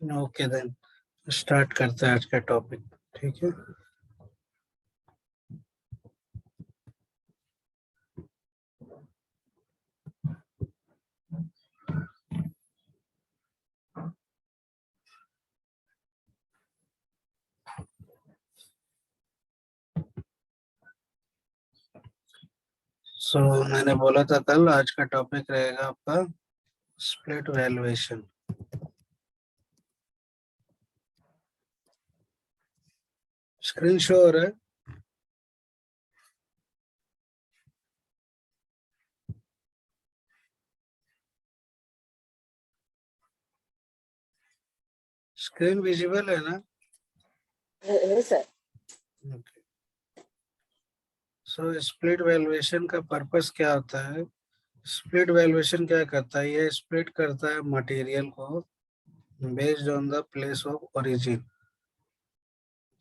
Okay then start करते हैं आज का टॉपिक। ठीक है। मैंने बोला था कल आज का टॉपिक रहेगा आपका स्प्लिट वैल्यूएशन। स्क्रीन शो हो रहा है? स्क्रीन विजिबल है ना? सर। ओके। स्प्लिट वैल्यूएशन का पर्पस क्या होता है? स्प्लिट वैल्यूएशन क्या करता है? ये स्प्लिट करता है मटेरियल को based on the place of origin.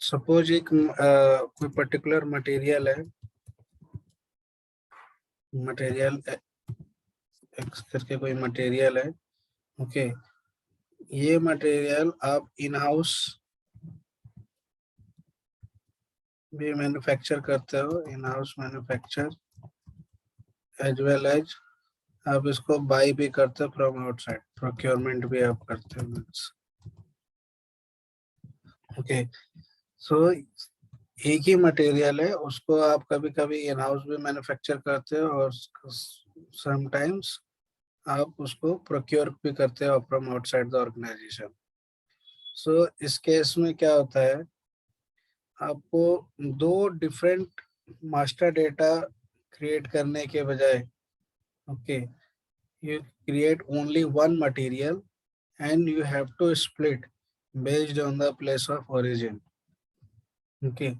Suppose एक कोई पर्टिकुलर मटेरियल है, मटेरियल एक्स करके कोई मटेरियल है। ओके। ये मटेरियल आप इन हाउस भी मैन्युफैक्चर करते हो, in house manufacture as well as आप इसको बाई भी करते हो फ्रॉम आउटसाइड, प्रोक्योरमेंट भी आप करते हो। ओके। सो एक ही मटेरियल है, उसको आप कभी कभी इन हाउस भी मैन्युफैक्चर करते हो और समटाइम्स आप उसको प्रोक्योर भी करते हो फ्रॉम आउटसाइड द ऑर्गेनाइजेशन। इस केस में क्या होता है, आपको दो डिफरेंट मास्टर डेटा क्रिएट करने के बजाय, okay, you create only one material and you have to split based on the place of origin. Okay.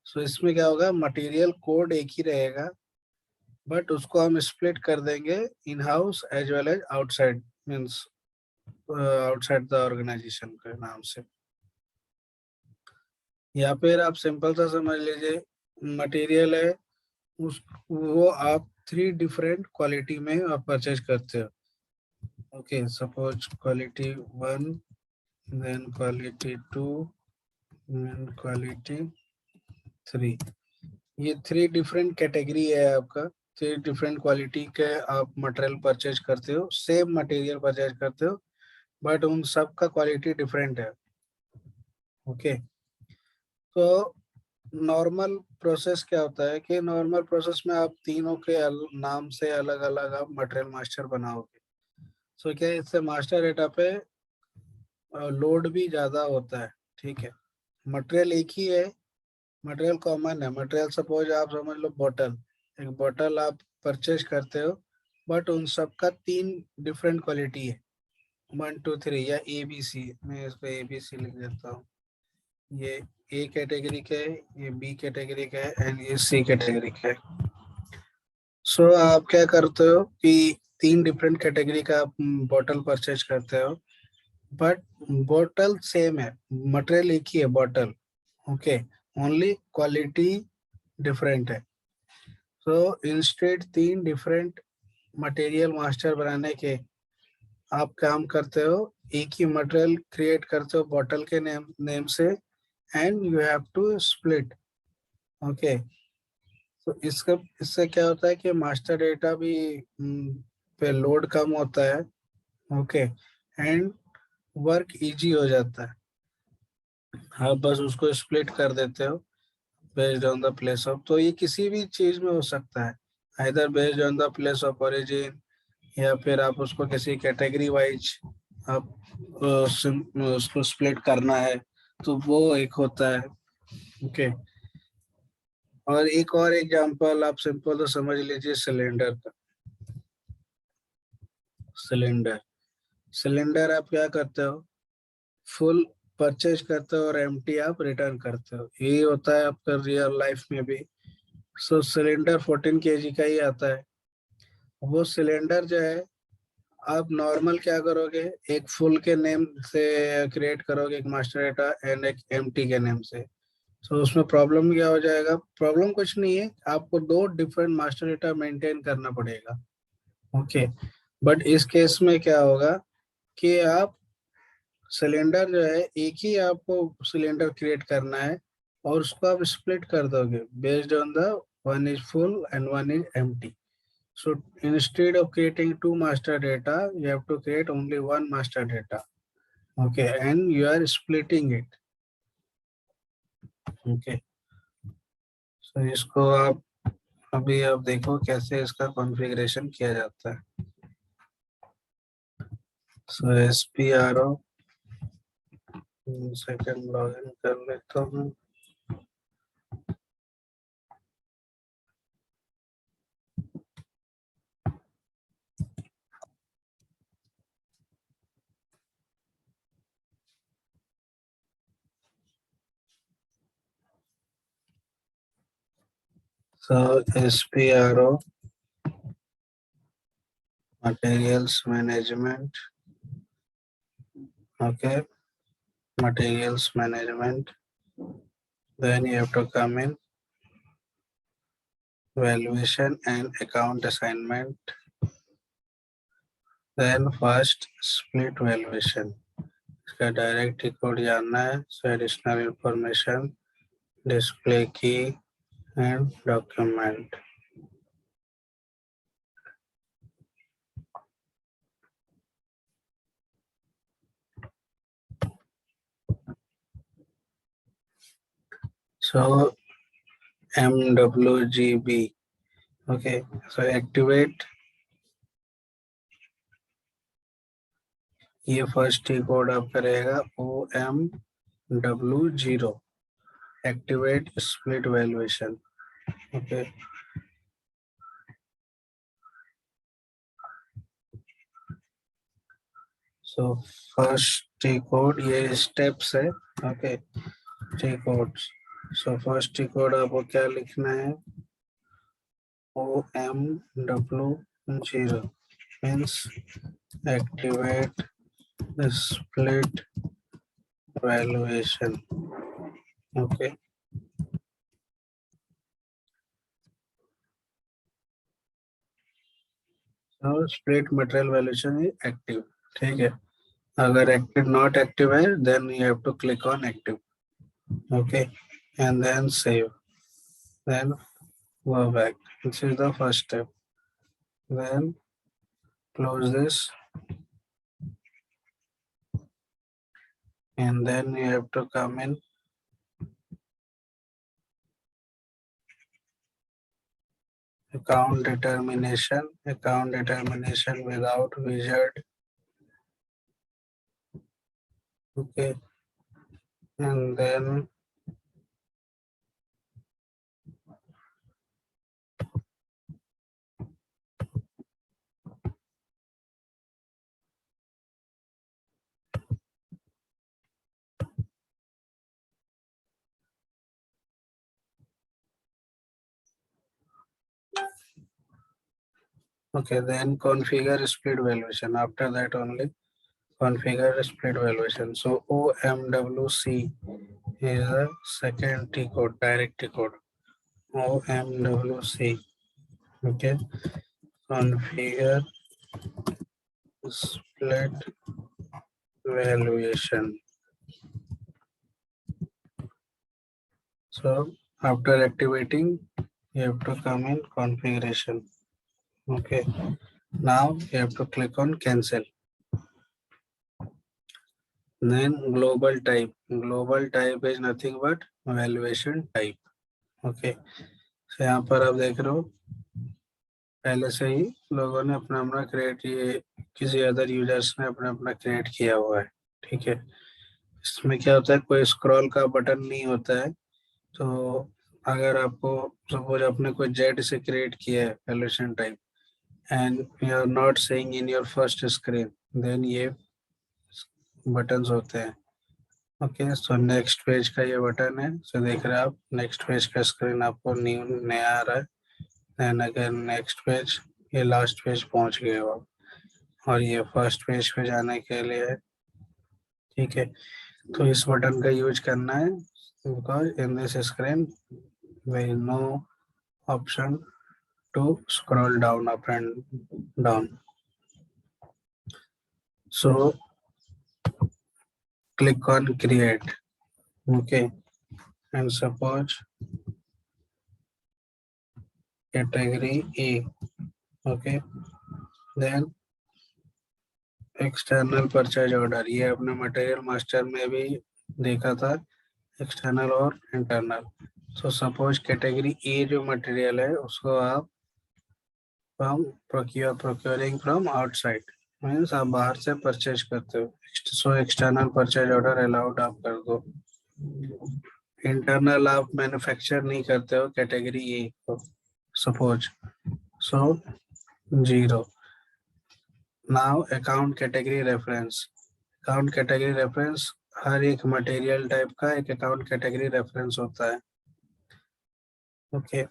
इसमें क्या होगा, मटेरियल कोड एक ही रहेगा बट उसको हम स्प्लिट कर देंगे in house as well as outside, means outside the organization के नाम से। या फिर आप सिंपल सा समझ लीजिए, मटेरियल है उस वो आप 3 डिफरेंट क्वालिटी में आप परचेज करते हो। Okay, suppose quality 1, then quality 2 and quality 3। ये 3 डिफरेंट कैटेगरी है आपका। 3 डिफरेंट क्वालिटी के आप मटेरियल परचेज करते हो, सेम मटेरियल परचेज करते हो बट उन सब का क्वालिटी डिफरेंट है। ओके। तो नॉर्मल प्रोसेस क्या होता है कि नॉर्मल प्रोसेस में आप तीनों के नाम से अलग अलग आप मटेरियल मास्टर बनाओगे। क्या है, इससे मास्टर डेटा पे लोड भी ज्यादा होता है। ठीक है। मटेरियल एक ही है, मटेरियल कॉमन है। मटेरियल सपोज आप समझ लो बोतल, एक बोतल आप परचेज करते हो बट उन सब का 3 डिफरेंट क्वालिटी है, 1 2 3 या ABC। मैं इसको ABC लिख देता हूँ। ये ए कैटेगरी का है, ये बी कैटेगरी का है एंड ये सी कैटेगरी का है। आप क्या करते हो कि 3 डिफरेंट कैटेगरी का आप बोतल परचेज करते हो बट बोतल सेम है, मटेरियल एक ही है बोतल। ओके, ओनली क्वालिटी डिफरेंट है। इंस्टेड 3 डिफरेंट मटेरियल मास्टर बनाने के आप काम करते हो, एक ही मटेरियल क्रिएट करते हो बोतल के नेम से and you have to split. Okay. इससे क्या होता है कि मास्टर डेटा भी पे लोड कम होता है। ओके। एंड वर्क इजी हो जाता है, आप बस उसको स्प्लिट कर देते हो based on the place of. तो ये किसी भी चीज में हो सकता है, either based on the place of origin या फिर आप उसको किसी कैटेगरी वाइज आप उसको स्प्लिट करना है तो वो एक होता है। ओके। और एक और एग्जांपल आप सिंपल तो समझ लीजिए सिलेंडर का। सिलेंडर सिलेंडर आप क्या करते हो, फुल परचेज करते हो और एम्प्टी आप रिटर्न करते हो। यही होता है आपका रियल लाइफ में भी। सिलेंडर 14 kg का ही आता है। वो सिलेंडर जो है आप नॉर्मल क्या करोगे, एक फुल के नेम से क्रिएट करोगे एक मास्टर डेटा एंड एक एम्प्टी के नेम से। उसमें प्रॉब्लम क्या हो जाएगा, प्रॉब्लम कुछ नहीं है, आपको 2 डिफरेंट मास्टर डेटा मेंटेन करना पड़ेगा। ओके। बट इस केस में क्या होगा कि आप सिलेंडर जो है एक ही आपको सिलेंडर क्रिएट करना है और उसको आप स्प्लिट कर दोगे based on the one is full and one is empty. So instead of creating two master data, you have to create only one master data. Okay, and you are splitting it. Okay, so इसको आप अभी आप देखो कैसे इसका configuration किया जाता है. So SPRO सेकंड लॉगिन कर लेता हूँ. So SPRO materials management. Okay, materials management. Then you have to come in valuation and account assignment. Then first split valuation. इसका डायरेक्ट कोड जानना है. So additional information, display key and document. So MWGB. Okay, so activate. ये first ही code आप करेगा OMW0. Activate split valuation. Okay. So first T code ये steps है. Okay. T codes. So first T code आपको क्या लिखना है? OMW0 means activate the split valuation. Okay. So split material valuation is active. ठीक है. अगर active not active है, then you have to click on active. Okay, and then save. Then go back. This is the first step. Then close this, and then you have to come in account determination without wizard. Okay, and then okay, then configure split valuation. After that only configure split valuation. So OMWC is the second T code, direct T code. OMWC. Okay, configure split valuation. So after activating, you have to come in configuration. Okay, now you have to click on cancel. Then global type is nothing but valuation type. Okay, so यहाँ पर आप देख रहे हो पहले से ही लोगों ने अपना अपना क्रिएट, ये किसी अदर यूजर्स ने अपना अपना क्रिएट किया हुआ है. ठीक है, इसमें क्या होता है, कोई स्क्रॉल का बटन नहीं होता है. तो अगर आपको सपोज आपने कोई जेड से क्रिएट किया है valuation type and you are not saying in your first screen, then ये बटन्स होते हैं. ओके, सो नेक्स्ट पेज का ये बटन है. सो देख रहे हैं आप, नेक्स्ट पेज का स्क्रीन आपको न्यू नया आ रहा है. देन अगेन नेक्स्ट पेज, ये लास्ट पेज पहुंच गए हो आप, और ये फर्स्ट पेज पे जाने के लिए है. ठीक है, तो इस बटन का यूज करना है because in this screen there is no option to scroll down up and down. So click on create. Okay, and suppose category A. Okay, then external purchase order, ये अपने मटेरियल मास्टर में भी देखा था, external और internal. So suppose category A जो material है उसको आप from procuring from outside, means आप बाहर से परचेज करते हो. So external purchase order allowed आप कर दो. इंटरनल आप मैन्युफैक्चर नहीं करते हो कैटेगरी ए को, suppose. So 0. Now account category reference. Account category reference, हर एक मटेरियल टाइप का एक अकाउंट कैटेगरी रेफरेंस होता है. ओके,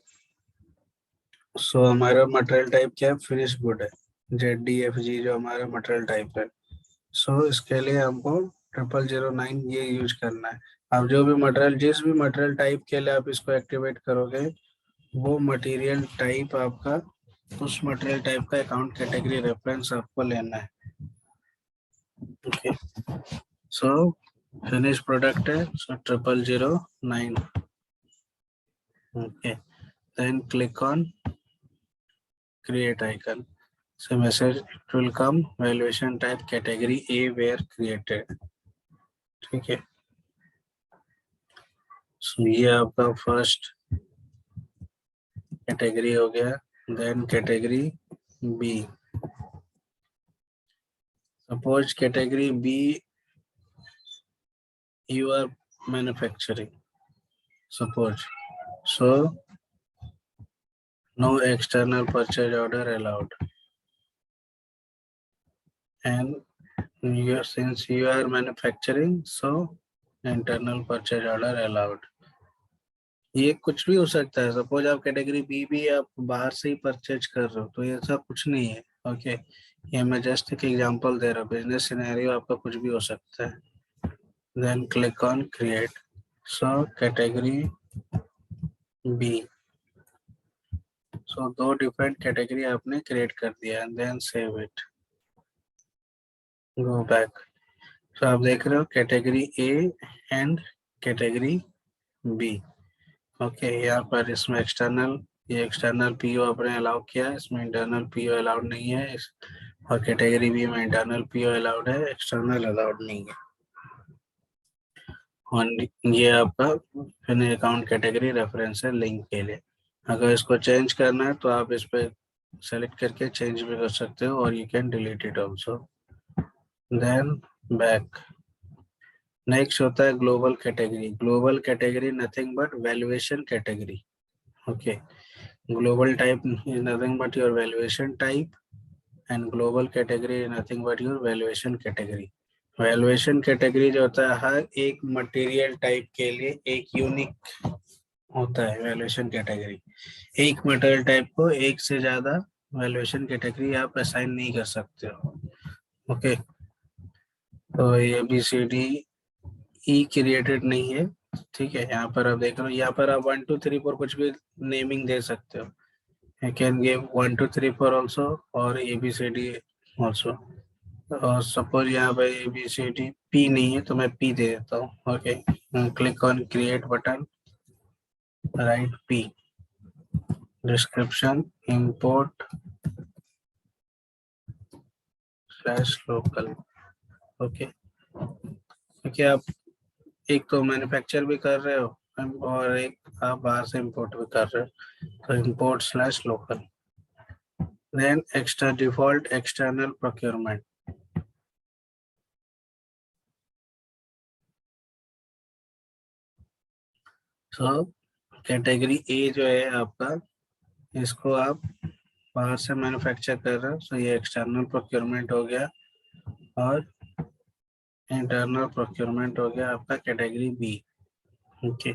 सो हमारा मटेरियल टाइप क्या है, फिनिश गुड है, ZDFG जो हमारा मटेरियल टाइप है. सो इसके लिए हमको 0009 ये यूज करना है. आप जो भी मटेरियल, जिस भी मटेरियल टाइप के लिए आप इसको एक्टिवेट करोगे, वो मटेरियल टाइप आपका, उस मटेरियल टाइप का अकाउंट कैटेगरी रेफरेंस आपको लेना है. ओके, सो फिनिश प्रोडक्ट है, सो 0009. Okay, then click on create icon. So message it will come, valuation type category A where created. ठीक है, so ये आपका फर्स्ट कैटेगरी हो गया. Then category B. Suppose category B you are manufacturing, suppose. So no external purchase order allowed, and since you are manufacturing, so internal purchase order allowed. ये कुछ भी हो सकता है. सपोज आप कैटेगरी बी भी आप बाहर से ही परचेज कर रहे हो, तो ऐसा कुछ नहीं है. ओके, ये मैं जस्ट एक एग्जांपल दे रहा हूँ. बिजनेस सिनेरियो आपका कुछ भी हो सकता है. Then click on create. So category B. So 2 different category आपने क्रिएट कर दिया. And then save it, go back. So आप देख रहे हो category A and category B. Okay, यहाँ पर इसमें एक्सटर्नल, ये एक्सटर्नल पीओ आपने अलाउ किया है, इसमें इंटरनल पीओ अलाउड नहीं है. और कैटेगरी बी में इंटरनल पीओ अलाउड है, एक्सटर्नल अलाउड नहीं है. और ये आपका फिर अकाउंट कैटेगरी रेफरेंस है लिंक के लिए. अगर इसको चेंज करना है तो आप इस पे सेलेक्ट करके चेंज भी कर सकते हो, और you can delete it also. Then back. Next होता है global category. Global category nothing but valuation category. Okay, global type is nothing but your valuation type, and global category is nothing but your valuation category. valuation category जो होता है, हर एक material type के लिए एक unique होता है valuation category. एक मटेरियल टाइप को एक से ज्यादा वैल्यूएशन कैटेगरी आप असाइन नहीं कर सकते हो. ओके, तो ये ABCDE क्रिएटेड नहीं है. ठीक है, यहाँ पर आप देख रहे हो, यहाँ पर आप 1 2 3 4 कुछ भी नेमिंग दे सकते हो. I can give 1 2 3 4 also, or ABCD also. और सपोज यहाँ पे ABCD P नहीं है तो मैं P दे देता हूँ. Okay, click on create button, right P. Description import /local. Okay, क्योंकि आप एक तो मैन्युफैक्चर भी कर रहे हो और एक आप बाहर से इंपोर्ट भी कर रहे हो, तो import /local. Then extra default external procurement. So category A जो है आपका, इसको आप बाहर से मैन्युफैक्चर कर रहे हो, सो ये एक्सटर्नल प्रोक्योरमेंट हो गया. और इंटरनल प्रोक्योरमेंट हो गया आपका कैटेगरी बी. ओके,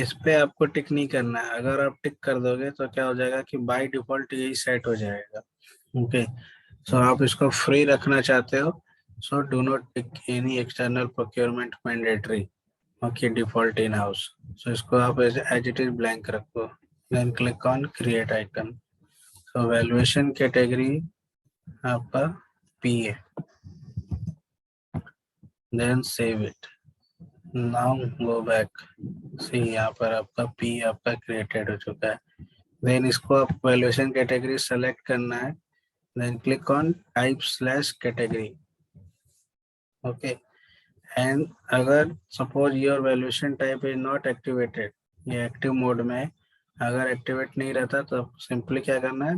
इस पे आपको टिक नहीं करना है. अगर आप टिक कर दोगे तो क्या हो जाएगा कि बाय डिफॉल्ट यही सेट हो जाएगा. ओके, सो आप इसको फ्री रखना चाहते हो, so do not tick any external procurement mandatory. Okay, default in house. So इसको आप एज इट इज ब्लैंक रखो. Then click on create icon. So valuation category आपका पी है. then save it. Now go back. See यहाँ पर आपका P आपका created हो चुका है. Then इसको आप valuation category select करना है. Then click on type/category. Okay. And अगर suppose your valuation type is not activated, ये active mode में है. अगर एक्टिवेट नहीं रहता तो सिंपली क्या करना है,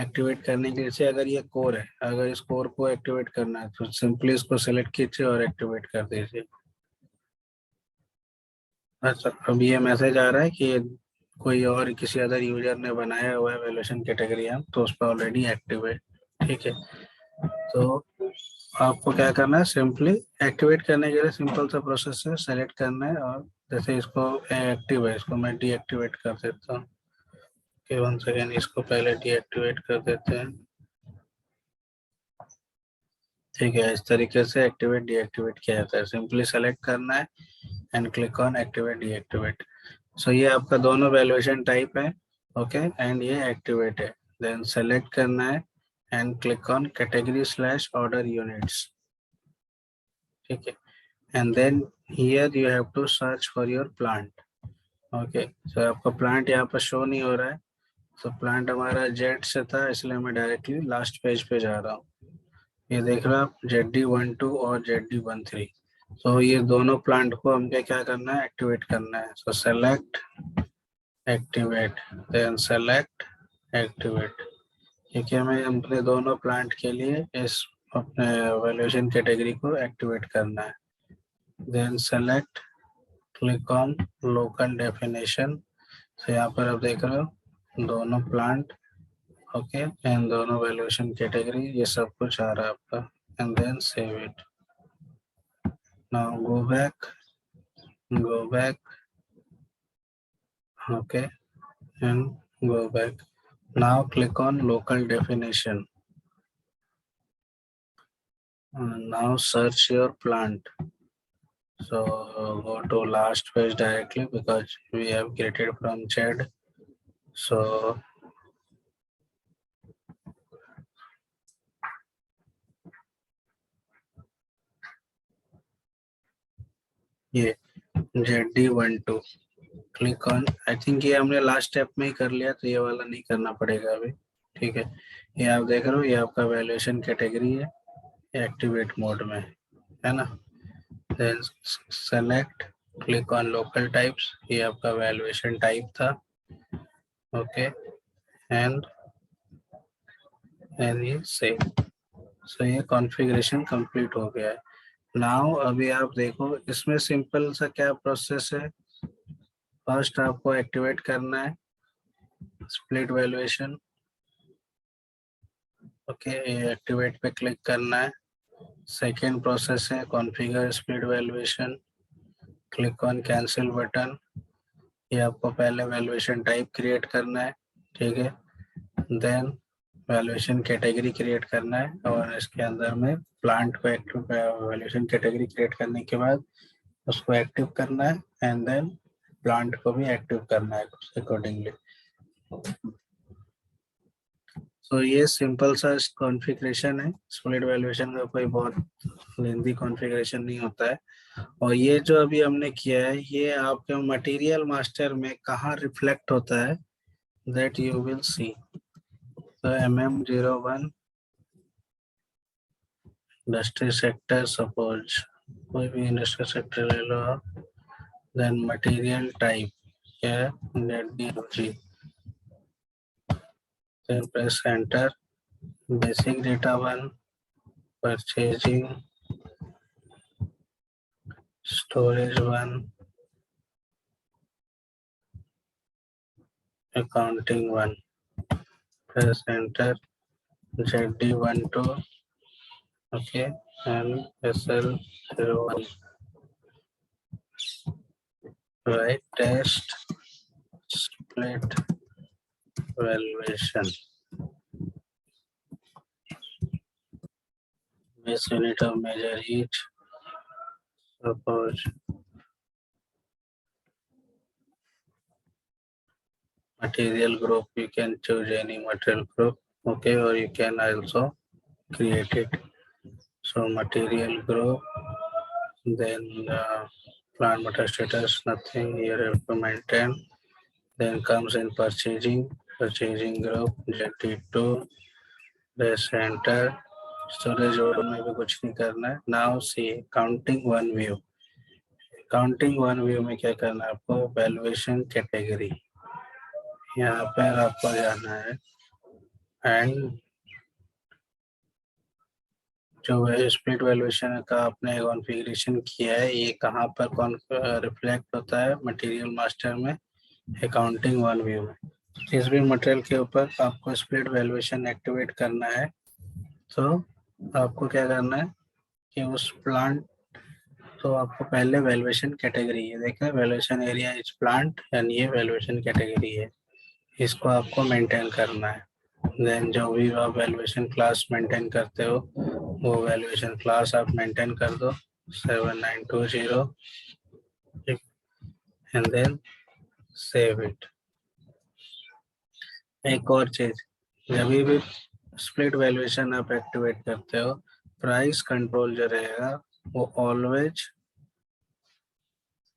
एक्टिवेट करने के लिए अगर ये कोर है, अगर इस कोर को एक्टिवेट करना है तो सिंपली इसको सिलेक्ट कीजिए और एक्टिवेट कर दीजिए. अच्छा, अब ये मैसेज आ रहा है कि कोई और किसी अदर यूजर ने बनाया हुआ है वैल्यूएशन कैटेगरी हम, तो उस पर ऑलरेडी एक्टिव है. ठीक है, तो आपको क्या करना है, सिंपली एक्टिवेट करने के लिए सिंपल सा प्रोसेस है, सेलेक्ट करना है और जैसे इसको एक्टिव है इसको मैं डीएक्टिवेट कर देता हूँ. ओके, 1 सेकेंड, इसको पहले डीएक्टिवेट कर देते हैं. ठीक है, इस तरीके से एक्टिवेट डीएक्टिवेट किया जाता है. सिंपली सेलेक्ट करना है and click on activate deactivate. So ये आपका दोनों वैल्यूएशन टाइप है. ओके, एंड ये एक्टिवेट है. देन सेलेक्ट करना है and click on category order units. ठीक है, and then here you have to search for your plant. Okay, so आपका प्लांट यहाँ पर शो नहीं हो रहा है. तो प्लांट हमारा जेड से था, इसलिए मैं डायरेक्टली लास्ट पेज पे जा रहा हूँ. ये देख रहे हो आप, ZD12 और ZD13. तो ये दोनों प्लांट को हमको क्या करना है, एक्टिवेट करना है. So select activate, then select activate. ठीक है, मैं अपने दोनों प्लांट के लिए इस अपने वैल्यूएशन कैटेगरी को एक्टिवेट करना है. Then select, click on local definition. तो यहाँ पर आप देख रहे हो दोनों प्लांट. ओके, एंड दोनों वैल्यूएशन कैटेगरी, ये सब कुछ आ रहा है आपका. And then save it. Now go back. Okay, and go back. Now click on local definition. Now search your plant. So go to last page directly because we have created from chat. So ये ZD12 click on. I think ये हमने last step में ही कर लिया, तो ये वाला नहीं करना पड़ेगा अभी. ठीक है, ये आप देख रहे हो, ये आपका वैल्यूएशन कैटेगरी है, एक्टिवेट मोड में है ना. Then select, click on local types. ये आपका वैल्यूएशन टाइप था. ओके, एंड ये सेव. सो ये कॉन्फ़िगरेशन कंप्लीट हो गया है. नाउ अभी आप देखो, इसमें सिंपल सा क्या प्रोसेस है. फर्स्ट आपको एक्टिवेट करना है स्प्लिट वैल्यूएशन. ओके, एक्टिवेट पे क्लिक करना है. सेकेंड प्रोसेस है configure split valuation. Click on cancel button. ये आपको पहले वैल्यूएशन टाइप क्रिएट करना है. ठीक है, देन वैल्यूएशन कैटेगरी क्रिएट करना है और इसके अंदर में प्लांट को एक्टिव वैल्यूएशन कैटेगरी क्रिएट करने के बाद उसको एक्टिव करना है एंड देन प्लांट को भी एक्टिव करना है अकॉर्डिंगली. तो ये सिंपल सा कॉन्फ़िगरेशन है. स्प्लिट वैल्यूएशन का कोई बहुत लेंथी कॉन्फ़िगरेशन नहीं होता है. और ये जो अभी हमने किया है, ये आपके मटेरियल मास्टर में कहाँ रिफ्लेक्ट होता है, दैट यू विल सी. तो MM01 इंडस्ट्री सेक्टर, सपोज कोई भी इंडस्ट्री सेक्टर ले लो आप. देन मटेरियल टाइप क्या है, ZDMG. Then press enter. Basic data 1, purchasing, storage 1, accounting 1. Press enter. ZD12. okay, and SL01. right, test split valuation. Base unit of measure each. Suppose material group, you can choose any material group. Okay, or you can also create it. So material group, then plant matter status, nothing here you have to maintain. Then comes in purchasing group, JT2, press enter. Storage order में भी कुछ नहीं करना है. Now see counting one view. Counting one view में क्या करना है आपको, वैल्यूएशन कैटेगरी, यहाँ पर आपको जाना है एंड जो स्प्लिट वैल्यूएशन का आपने कॉन्फ़िगरेशन किया है ये कहाँ पर रिफ्लेक्ट होता है, मटेरियल मास्टर में, अकाउंटिंग वन व्यू में. जिस भी मटेरियल के ऊपर आपको स्प्लिट वैल्यूएशन एक्टिवेट करना है तो आपको क्या करना है कि उस प्लांट, तो आपको पहले वैल्यूएशन कैटेगरी है, देखा valuation area is plant and ये वैल्यूएशन कैटेगरी है, इसको आपको मेंटेन करना है. देन जो भी आप वैल्यूएशन क्लास मेंटेन करते हो वो वैल्यूएशन क्लास आप मेंटेन कर दो 7920 एंड देन सेव इट. एक और चीज, जब भी स्प्लिट वैल्यूएशन आप एक्टिवेट करते हो, प्राइस कंट्रोल जो रहेगा वो always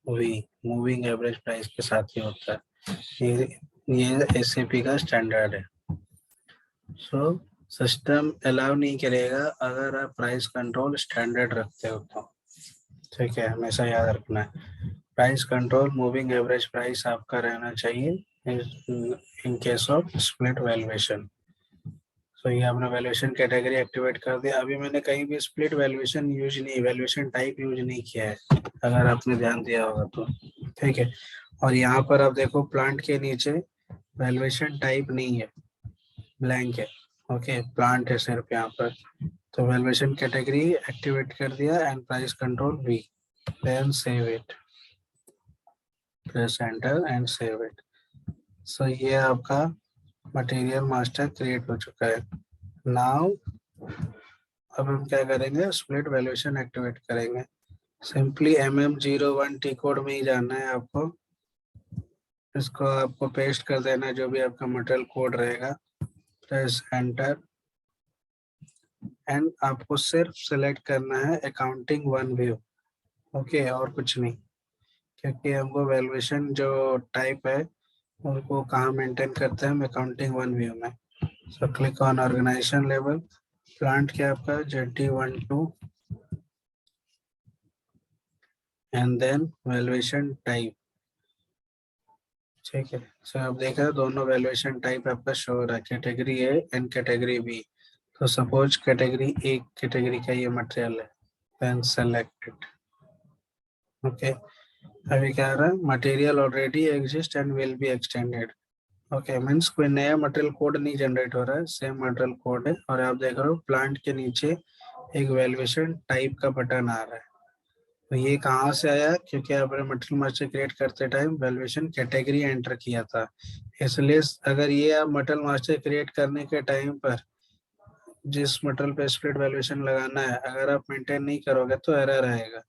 V moving average price के साथ ही होता है. ये एसएपी का स्टैंडर्ड है. सो सिस्टम अलाउ नहीं करेगा अगर आप प्राइस कंट्रोल स्टैंडर्ड रखते हो तो. ठीक है, हमेशा याद रखना है price control moving average price आपका रहना चाहिए in case of split valuation. So ये आपने वैल्यूएशन कैटेगरी एक्टिवेट कर दिया. अभी मैंने कहीं भी split valuation valuation type use नहीं किया है, अगर आपने ध्यान दिया होगा तो. ठीक है, और यहाँ पर आप देखो प्लांट के नीचे वैल्यूएशन टाइप नहीं है, ब्लैंक है. ओके, प्लांट है सिर्फ यहाँ पर. तो वैल्यूएशन कैटेगरी एक्टिवेट कर दिया and price control V, then save it, press enter and save it. So ये आपका मटेरियल मास्टर क्रिएट हो चुका है. नाउ अब हम क्या करेंगे, स्प्लिट वैल्यूएशन एक्टिवेट करेंगे. सिंपली MM01 टी कोड में ही जाना है आपको. इसको आपको पेस्ट कर देना है जो भी आपका मटेरियल कोड रहेगा. प्रेस एंटर एंड आपको सिर्फ सिलेक्ट करना है अकाउंटिंग वन व्यू. ओके, और कुछ नहीं, क्योंकि हमको वैल्यूएशन जो टाइप है उनको कहाँ मेंटेन करते हैं हम, अकाउंटिंग वन व्यू में. So click on organization level, plant क्या आपका JT12 and then valuation type. ठीक है, सो आप देखा दोनों वैल्यूएशन टाइप आपका शो हो रहा है, category A and category B. तो सपोज कैटेगरी ए कैटेगरी का ये मटेरियल है, देन सेलेक्ट इट. ओके, अभी क्या आ रहा है, material already exist and will be extended. Okay, means कोई नया मटेरियल कोड नहीं जनरेट हो रहा है, सेम मटेरियल कोड है. और आप देख रहे हो प्लांट के नीचे एक वैल्यूएशन टाइप का बटन आ रहा है. तो ये कहाँ से आया, क्योंकि आपने मटेरियल मास्टर क्रिएट करते टाइम वैल्यूएशन कैटेगरी एंटर किया था, इसलिए अगर ये आप मटेरियल मास्टर क्रिएट करने के टाइम पर जिस मटेरियल पे स्प्लिट वैल्यूएशन लगाना है अगर आप मेंटेन नहीं करोगे तो एरर आएगा.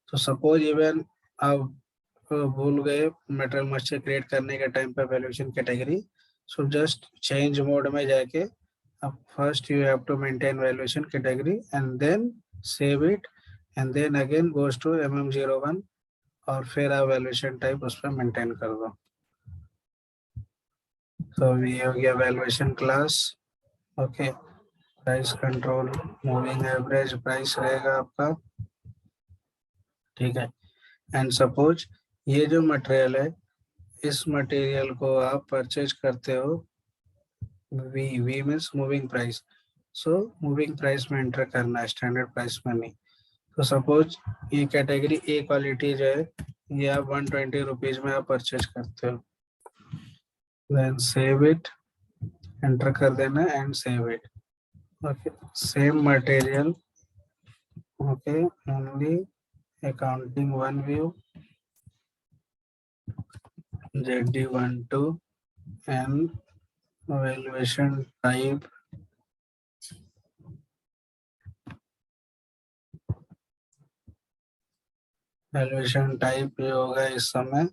तो सपोज इवन आप भूल गए मटेरियल मास्टर क्रिएट करने के टाइम पे valuation category, so just change mode में जाके अब first you have to maintain valuation category and then save it and then again goes to MM01 और फिर आप वैल्यूएशन टाइप उस पर मेंटेन कर दो. तो ये हो गया valuation class. Okay, price control moving average price रहेगा आपका. ठीक है, एंड सपोज ये जो मटेरियल है इस मटेरियल को आप परचेज करते हो, V means moving price. So moving price में एंटर करना है, स्टैंडर्ड प्राइस में नहीं. तो सपोज ये कैटेगरी ए क्वालिटी जो है ये आप 120 रुपीज में आप परचेज करते हो, देन सेव इट, एंटर कर देना and save it. Okay, same material. Okay, only accounting one view, JD12 and valuation type ये होगा इस समय.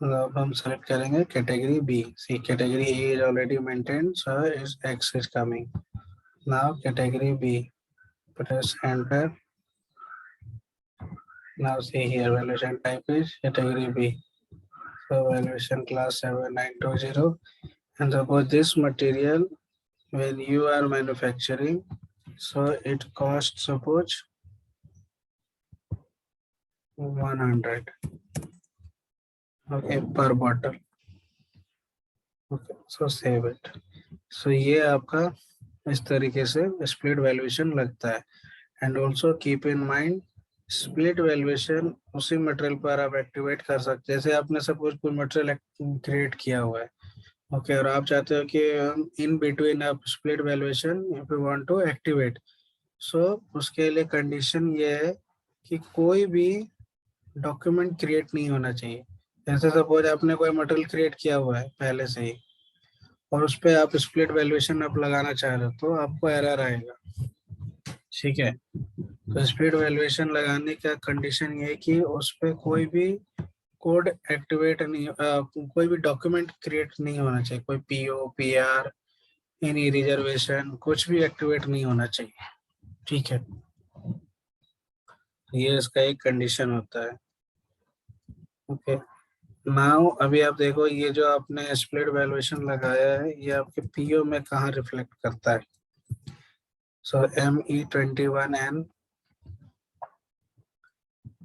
अब हम सेलेक्ट करेंगे category B. See category A is already maintain, so is X is coming. Now category B, press enter Now see here, valuation type is category B. So valuation class 7920. And suppose this material, when you are manufacturing, so it costs suppose 100, okay, per bottle. Okay, so save it. So ये आपका इस तरीके से split valuation लगता है. And also keep in mind, split valuation उसी material पर आप एक्टिवेट कर सकते हैं. जैसे आपने सपोज कोई मटेरियल क्रिएट किया हुआ है, ओके, और आप चाहते हो कि इन बिटवीन आप split valuation if you want to activate, so उसके लिए कंडीशन ये है कि कोई भी डॉक्यूमेंट क्रिएट नहीं होना चाहिए. जैसे सपोज आपने कोई मटेरियल क्रिएट किया हुआ है पहले से ही और उस पर आप स्प्लिट वैल्यूएशन आप लगाना चाह रहे हो तो आपको एरर आएगा. ठीक है, तो स्प्लिट वैल्यूएशन लगाने का कंडीशन ये है कि उस पर कोई भी कोड एक्टिवेट नहीं, कोई भी डॉक्यूमेंट क्रिएट नहीं होना चाहिए. कोई पीओ, पीआर, एनी रिजर्वेशन, कुछ भी एक्टिवेट नहीं होना चाहिए. ठीक है, ये इसका एक कंडीशन होता है. ओके, नाउ अभी आप देखो ये जो आपने स्प्लिट वैल्यूएशन लगाया है ये आपके पीओ में कहाँ रिफ्लेक्ट करता है. So ME21N,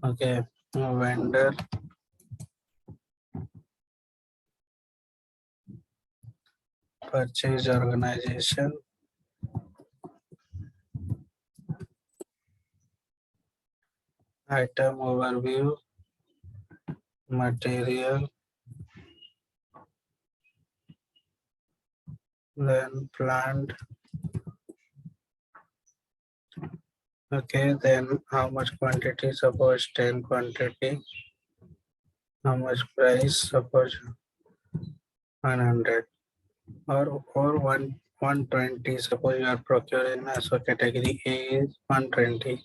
okay, vendor purchase organization, item overview, material, then plant, okay, then how much quantity, suppose 10 quantity, how much price, suppose 100, or 120, suppose you are procuring, so category A is 120.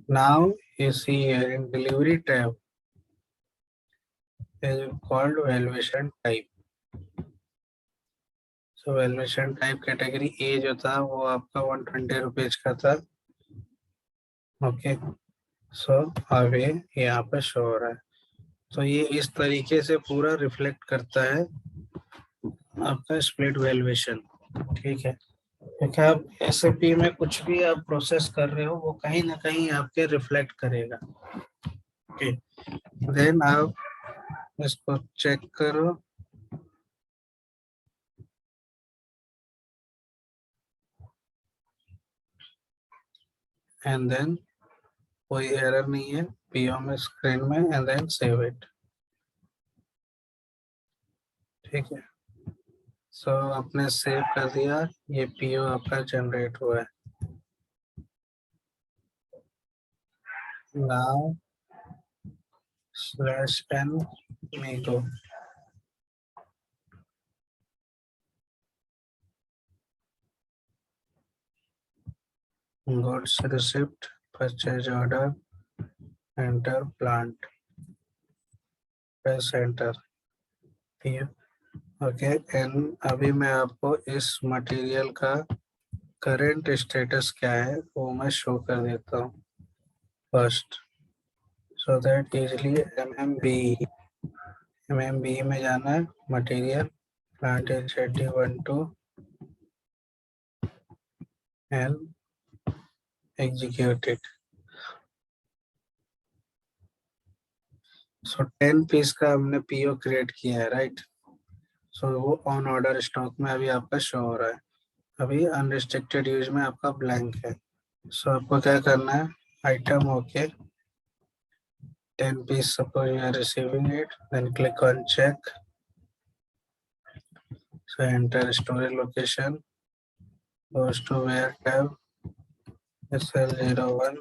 Now you see here in delivery tab is called valuation type. So valuation type category A जो था वो आपका 120 rupees का था. Okay, सो अब ये यहाँ पे शो हो रहा है. तो ये इस तरीके से पूरा रिफ्लेक्ट करता है आपका स्प्लिट वैल्यूएशन. ठीक है, क्योंकि आप एसएपी में कुछ भी आप प्रोसेस कर रहे हो वो कहीं ना कहीं आपके रिफ्लेक्ट करेगा. ओके, देन आप इसको चेक करो. एंड देन कोई एरर नहीं है पीओ में स्क्रीन में, एंड देन सेव इट. ठीक है, सो आपने सेव कर दिया, ये पीओ आपका जनरेट हुआ है. Now /n Migo, goods receipt, purchase order, enter plant, press enter. ठीक है, ओके, एंड अभी मैं आपको इस मटेरियल का करंट स्टेटस क्या है वो मैं शो कर देता हूँ first, so that easily MMB में जाना है. Material plant is 8012 and execute it. So 10 piece का हमने पीओ क्रिएट किया है, राइट. सो वो ऑन ऑर्डर स्टॉक में अभी आपका शो हो रहा है. अभी अनरिस्ट्रिक्टेड यूज में आपका ब्लैंक है. सो आपको क्या करना है, item okay, 10 piece suppose you are receiving it, then click on check, so enter storage location, goes to where tab, SL01,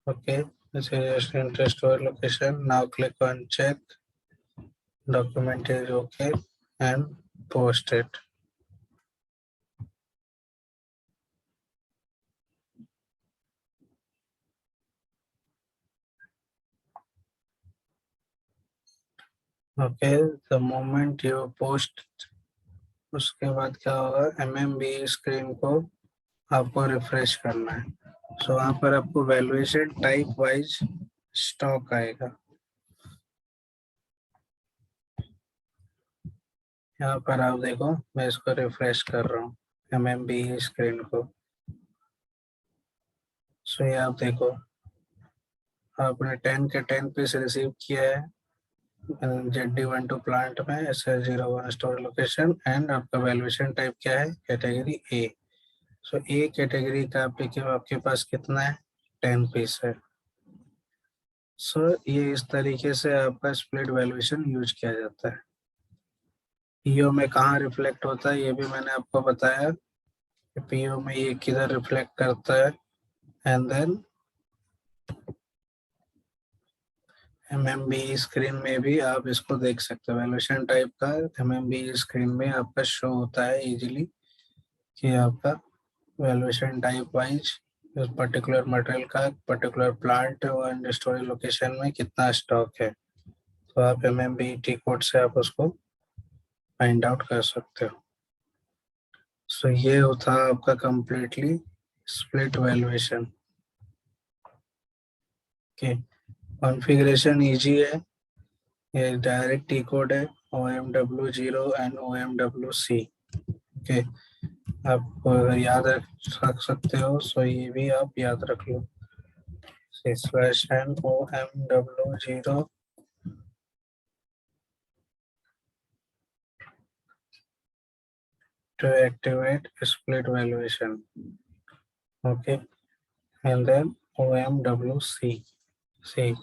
okay, this is just enter storage location. Now click on check, document is okay, and post it. Okay, the moment you post, उसके बाद क्या होगा, MMB screen को आपको refresh करना है. सो वहां पर आपको वैल्यूएशन टाइप वाइज स्टॉक आएगा। यहाँ पर आप देखो, मैं इसको रिफ्रेश कर रहा हूँ MMB स्क्रीन को। सो ये आप देखो, आपने 10 के 10 पीस रिसीव किया है ZD12 प्लांट में SL01 स्टोर लोकेशन, एंड आपका वैल्यूएशन टाइप क्या है, category A। So A category का आपके पास कितना है, 10 पीस है। सो ये इस तरीके से आपका स्प्लिट वैल्यूएशन यूज किया जाता है। पीओ में कहाँ रिफ्लेक्ट होता है ये भी मैंने आपको बताया, पीओ में ये किधर रिफ्लेक्ट करता है। एंड देन MMB स्क्रीन में भी आप इसको देख सकते हो, वैल्यूएशन टाइप का MMB स्क्रीन में आपका शो होता है इजीली कि आपका वैल्यूएशन टाइप वाइज उस पर्टिकुलर मटेरियल का पर्टिकुलर प्लांट और स्टोरेज लोकेशन में कितना स्टॉक है। तो आप MMB कोड से आप उसको फाइंड आउट कर सकते हो। सो ये होता है आपका completely split valuation. Okay, configuration easy है, ये डायरेक्ट टी कोड है OMW0 एंड OMWC। ओके, आप अगर याद रख सकते हो सो ये भी आप याद रख लो, /n OMW0 to activate split valuation. Okay, and then OMWC. See,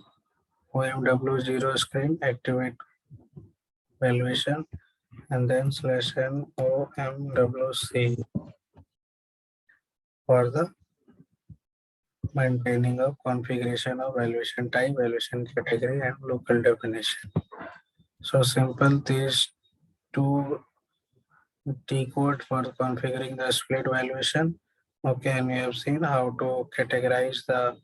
OMW0 screen activate valuation, and then /n OMWC for the maintaining of configuration of valuation type, valuation category, and local definition. So simple, these two T code for configuring the split valuation. Okay, and we have seen how to categorize the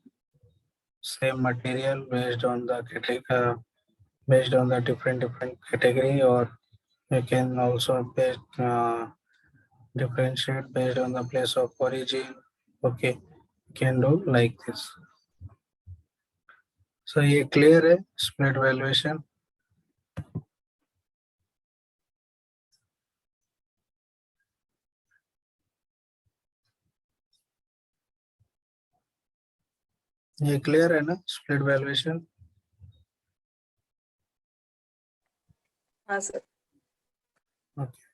same material based on the different category, or you can also differentiate based on the place of origin. Okay, you can do like this. So ये clear है split valuation? ये clear है ना split valuation? हाँ sir. Okay,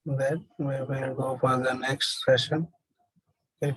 then we will go for the next session. Okay.